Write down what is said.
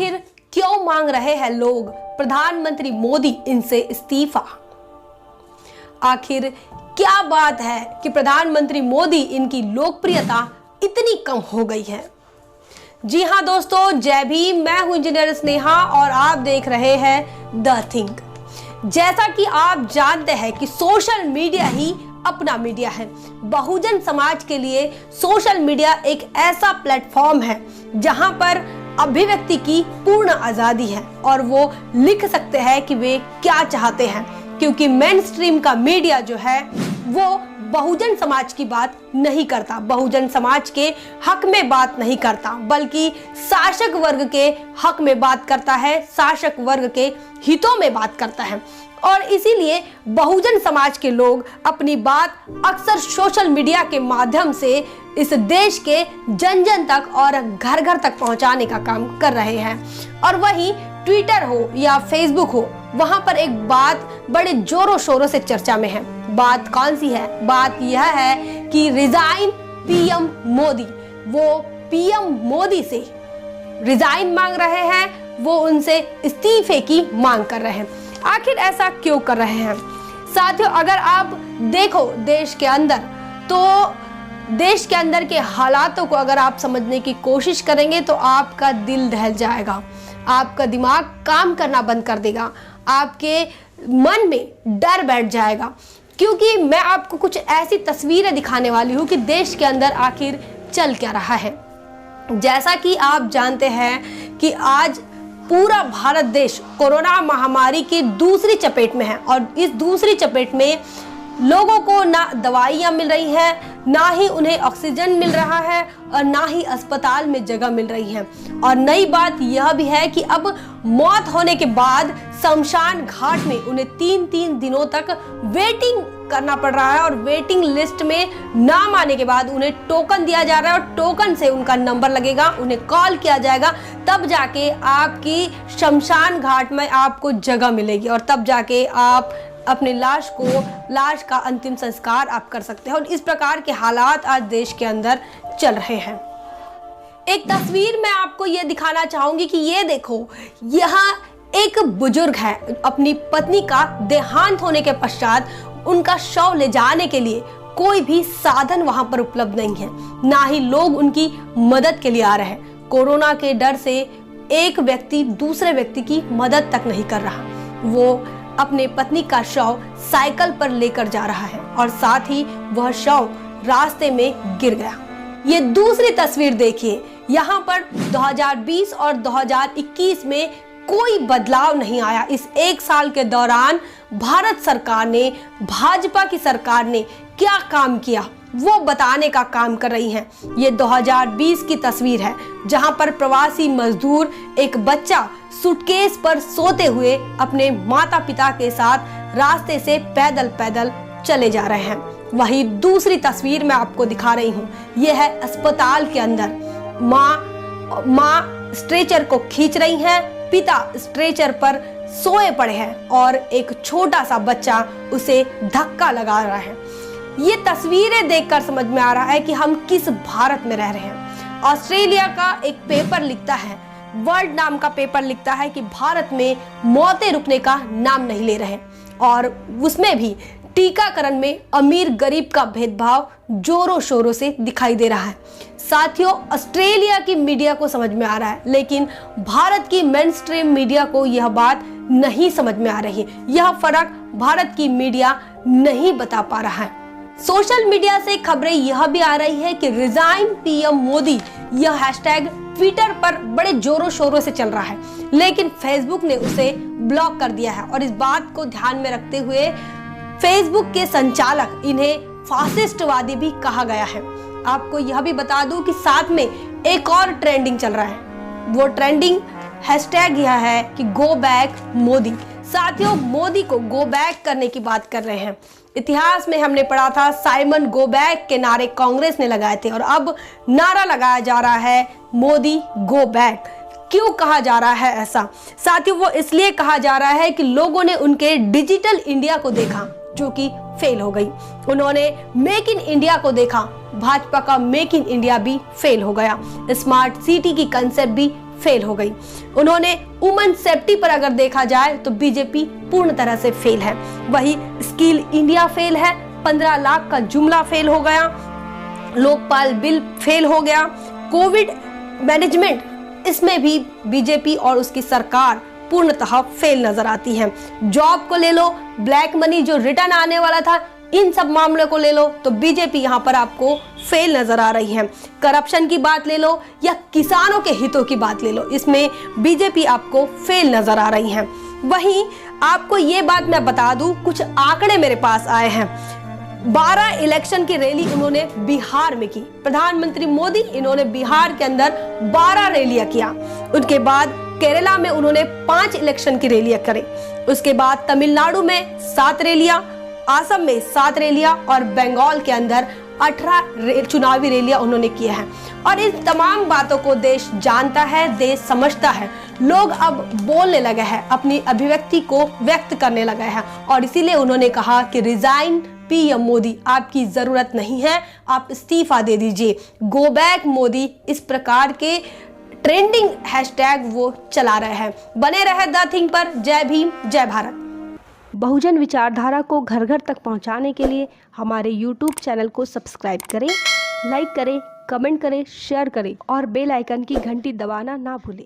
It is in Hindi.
आखिर क्यों मांग रहे हैं लोग प्रधानमंत्री मोदी इनसे इस्तीफा? आखिर क्या बात है कि प्रधानमंत्री मोदी इनकी लोकप्रियता इतनी कम हो गई है? जी हाँ दोस्तों, जय भीम। मैं हूं इंजीनियर स्नेहा और आप देख रहे हैं द थिंक। जैसा कि आप जानते हैं कि सोशल मीडिया ही अपना मीडिया है। बहुजन समाज के लिए सोशल मीडिया एक ऐसा प्लेटफॉर्म है जहां पर अभिव्यक्ति की पूर्ण आजादी है और वो लिख सकते हैं कि वे क्या चाहते हैं, क्योंकि मेन स्ट्रीम का मीडिया जो है वो बहुजन समाज की बात नहीं करता, बहुजन समाज के हक में बात नहीं करता, बल्कि शासक वर्ग के हक में बात करता है, शासक वर्ग के हितों में बात करता है। और इसीलिए बहुजन समाज के लोग अपनी बात अक्सर सोशल मीडिया के माध्यम से इस देश के जन जन तक और घर घर तक पहुंचाने का काम कर रहे हैं। और वहीं ट्विटर हो या फेसबुक हो, वहां पर एक बात बड़े जोरों शोरों से चर्चा में है। बात कौन सी है? बात यह है कि रिजाइन पीएम मोदी। वो पीएम मोदी से रिजाइन मांग रहे हैं, वो उनसे इस्तीफे की मांग कर रहे हैं। आखिर ऐसा क्यों कर रहे हैं? साथियों, अगर आप देखो देश के अंदर, तो देश के अंदर के हालातों को अगर आप समझने की कोशिश करेंगे तो आपका दिल दहल जाएगा, आपका दिमाग काम करना बंद कर देगा, आपके मन में डर बैठ जाएगा। क्योंकि मैं आपको कुछ ऐसी तस्वीरें दिखाने वाली हूँ कि देश के अंदर आखिर चल क्या रहा है। जैसा कि आप जानते हैं कि आज पूरा भारत देश कोरोना महामारी की दूसरी चपेट में है और इस दूसरी चपेट में लोगों को ना दवाइयाँ मिल रही हैं, ना ही उन्हें ऑक्सीजन मिल रहा है और ना ही अस्पताल में जगह मिल रही है। और नई बात यह भी है कि अब मौत होने के बाद शमशान घाट में उन्हें 3-3 दिनों तक वेटिंग करना पड़ रहा है और वेटिंग लिस्ट में नाम आने के बाद उन्हें टोकन दिया जा रहा है और टोकन से उनका नंबर लगेगा, उन्हें कॉल किया जाएगा, तब जाके आपकी शमशान घाट में आपको जगह मिलेगी और तब जाके आप अपने लाश का अंतिम संस्कार आप कर सकते हैं। और इस प्रकार के हालात आज देश के अंदर चल रहे हैं। एक तस्वीर मैं आपको ये दिखाना चाहूंगी कि ये देखो, यहाँ एक बुजुर्ग है, अपनी पत्नी का देहांत होने के पश्चात उनका शव ले जाने के लिए कोई भी साधन वहां पर उपलब्ध नहीं है, ना ही लोग उनकी मदद के लिए आ रहे हैं। कोरोना के डर से एक व्यक्ति दूसरे व्यक्ति की मदद तक नहीं कर रहा। वो अपने पत्नी का शव साइकिल पर लेकर जा रहा है और साथ ही वह शव रास्ते में गिर गया। ये दूसरी तस्वीर देखिए, यहाँ पर 2020 और 2021 में कोई बदलाव नहीं आया। इस एक साल के दौरान भारत सरकार ने, भाजपा की सरकार ने क्या काम किया वो बताने का काम कर रही हैं। ये 2020 की तस्वीर है जहां पर प्रवासी मजदूर, एक बच्चा सूटकेस पर सोते हुए अपने माता पिता के साथ रास्ते से पैदल पैदल चले जा रहे हैं। वही दूसरी तस्वीर मैं आपको दिखा रही हूँ, ये है अस्पताल के अंदर। माँ स्ट्रेचर को खींच रही हैं, पिता स्ट्रेचर पर सोए पड़े हैं और एक छोटा सा बच्चा उसे धक्का लगा रहा है। ये तस्वीरें देखकर समझ में आ रहा है कि हम किस भारत में रह रहे हैं। ऑस्ट्रेलिया का एक पेपर लिखता है, वर्ल्ड नाम का पेपर लिखता है कि भारत में मौतें रुकने का नाम नहीं ले रहे और उसमें भी टीकाकरण में अमीर गरीब का भेदभाव जोरों शोरों से दिखाई दे रहा है। साथियों, ऑस्ट्रेलिया की मीडिया को समझ में आ रहा है, लेकिन भारत की मेन स्ट्रीम मीडिया को यह बात नहीं समझ में आ रही है। यह फर्क भारत की मीडिया नहीं बता पा रहा है। सोशल मीडिया से खबरें यह भी आ रही है कि रिजाइन पीएम मोदी, यह हैशटैग ट्विटर पर बड़े जोरों शोरों से चल रहा है, लेकिन फेसबुक ने उसे ब्लॉक कर दिया है। और इस बात को ध्यान में रखते हुए फेसबुक के संचालक इन्हें फासिस्टवादी भी कहा गया है। आपको यह भी बता दूं कि साथ में एक और ट्रेंडिंग चल रहा है। वो ट्रेंडिंग हैशटैग यह है कि गो बैक मोदी। साथियों, मोदी को गो बैक करने की बात कर रहे हैं। इतिहास में हमने पढ़ा था, साइमन गो बैक के नारे कांग्रेस ने लगाए थे और अब नारा लगाया जा रहा है मोदी गो बैक। क्यों कहा जा रहा है ऐसा? साथियों, वो इसलिए कहा जा रहा है कि लोगों ने उनके डिजिटल इंडिया को देखा जो कि फेल हो गई। उन्होंने मेक इन इंडिया को देखा, भाजपा का मेक इन इंडिया भी फेल हो गया। स्मार्ट सिटी की कंसेप्ट भी फेल हो गई। उन्होंने वुमेन सेफ्टी पर अगर देखा जाए तो बीजेपी पूर्ण तरह से फेल है। वही स्किल इंडिया फेल है, 15 लाख का जुमला फेल हो गया, लोकपाल बिल फेल हो गया, कोविड मैनेजमेंट इसमें भी बीजेपी और उसकी सरकार पूर्णतः फेल नजर आती है। जॉब को ले लो, ब्लैक मनी जो रिटर्न आने वाला था, इन सब मामलों को ले लो तो बीजेपी यहाँ पर आपको फेल नजर आ रही है। करप्शन की बात ले लो या किसानों के हितों की बात ले लो, इसमें बीजेपी आपको फेल नजर आ रही है। वहीं आपको ये बात मैं बता दूं, कुछ आंकड़े मेरे पास आए हैं। 12 इलेक्शन की रैली उन्होंने बिहार में की। प्रधानमंत्री मोदी इन्होंने बिहार के अंदर 12 रैलियां किया। उनके बाद केरला में उन्होंने 5 इलेक्शन की रैलियां करी। उसके बाद तमिलनाडु में 7 रैलियां, असम में 7 रैलियां और बंगाल के अंदर 18 चुनावी रैलियां उन्होंने किए हैं। और इन तमाम बातों को देश जानता है, देश समझता है। लोग अब बोलने लगे हैं, अपनी अभिव्यक्ति को व्यक्त करने लगे हैं और इसीलिए उन्होंने कहा कि रिजाइन पीएम मोदी, आपकी जरूरत नहीं है, आप इस्तीफा दे दीजिए, गो बैक मोदी। इस प्रकार के ट्रेंडिंग हैशटैग वो चला रहे हैं। बने रहे द थिंग पर। जय भीम, जय भारत। बहुजन विचारधारा को घर घर तक पहुंचाने के लिए हमारे YouTube चैनल को सब्सक्राइब करें, लाइक करें, कमेंट करें, शेयर करें और बेल आइकन की घंटी दबाना ना भूलें।